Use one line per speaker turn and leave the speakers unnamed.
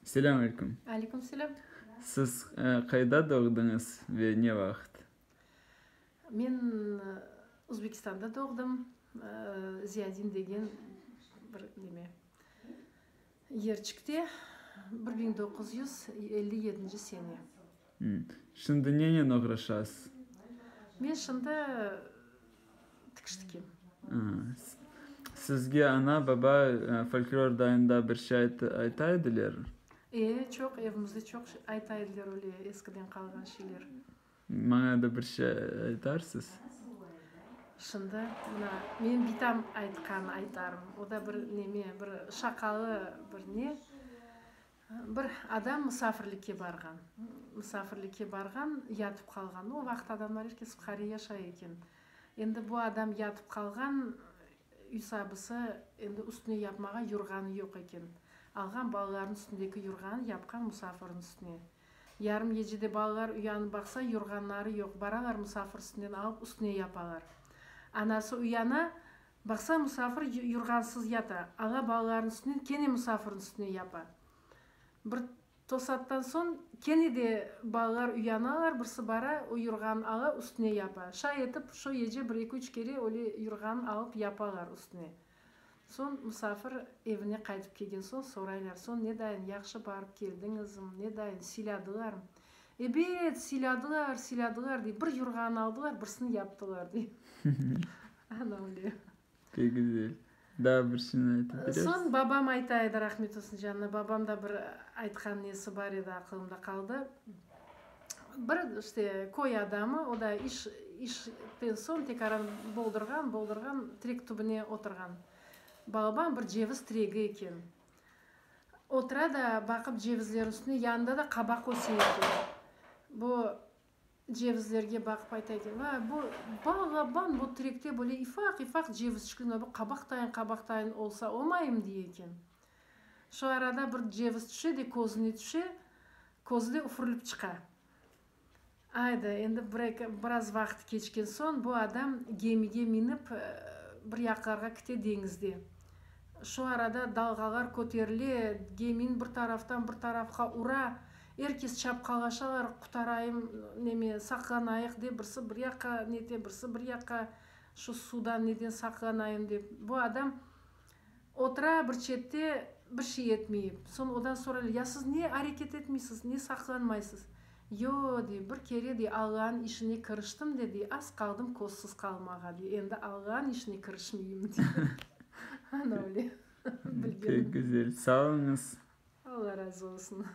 Selam aleyküm.
Алейкум selam.
Siz kayda doğdunuz ve ne vakit?
Мен Өзбекстанда doğdum. Зиядин деген bir неме. Ерчікте 1957 sene.
Şimdi neyle uğraşasınız?
Мен шында тікіштікем.
Sizge ana baba folklor dayında bir şey aytaydılar.
Çok evimizde çok айтайдылар öyle eskiden kalgan şeyler.
Bana da bir şey aytarsınız.
Шында мына мен битам айтқан айтарым. O da bir неме, bir шақалы bir не. Bir адам мұсафірлікке барған. Мұсафірлікке барған, ятып қалған. O вақыт адамдар еркес қари yaşay екен. Енді bu адам ятып қалған, үй сабысы енді үстіне yapmaға юрғаны жоқ екен. Алған балалардың үстіндегі юрғаны yapқан мұсафырдың үстіне. Ярым ежеде балалар ұяны бақса, юрғанлары жоқ. Баралар мұсафыр үстінен алып үстіне yapалар. Анасы ұяна бақса мұсафыр юрғансыз ята. Аға балалардың үстінен кене мұсафырдың үстіне yapа. Bir tosattan son kene de балалар ұяналар, бірсі бара юрған ала үстіне yapа. Шай етіп, шо еже 1-2-3 kere оле юрған алып yapалар үстіне. Сон мұсафыр evine қайтып келген сон сорайлар. Сон не дайын яқшы барып келдіңізім, не дайын силадылар. Бет силадылар дей. Bir юрған алдылар, бірсін яптылар дей. Ана оле.
Pek güzel. Daha bir şey aytabilirsiniz.
Сон бабам айтайды, рахмет olsun жанына. Бабам да бір айтқан несі бар еді, ақылымда қалды. Bir işte koy adamı, o da işten son tekrar болдырған, трек түбіне отырған. Балабам бір жевіз трегі екен. Отыра бақып жевізлер үстіне, янында да қабақ өсе екен. Бұл жевізлерге бақып айта екен. Балабам бұл тректе бөле ифақ жевіз шықын, қабақтайын олса олмайым дей екен. Şu arada bir ceviz düşe de kozunu düşe, kozu da ufurulup çıka. Ayda, endi biraz vaqt keçken son bu adam gemiге minip bir yaqlarga kite dengizde. Şu arada dalgalar көтеріле, geminin bir taraftan bir tarafқа uра, herkes çapqalашалар, құтарайым, неме сақланайық деп, бірсі бір яққа нете, бірсі бір яққа şu sudan неден сақланайым деп. Bu adam отыра bir четте bir şey etmeyip. Son odan sonra ya siz ne hareket etmiyorsunuz, ne saklanmayısınız? Yo de bir kere de Allah'ın işine karıştım dedi. Az kaldım kozsuz kalmağa de. Endi Allah'ın işine karışmayayım dedi. Ana öyle.
Pek güzel. Sağ olunuz.
Allah razı olsun.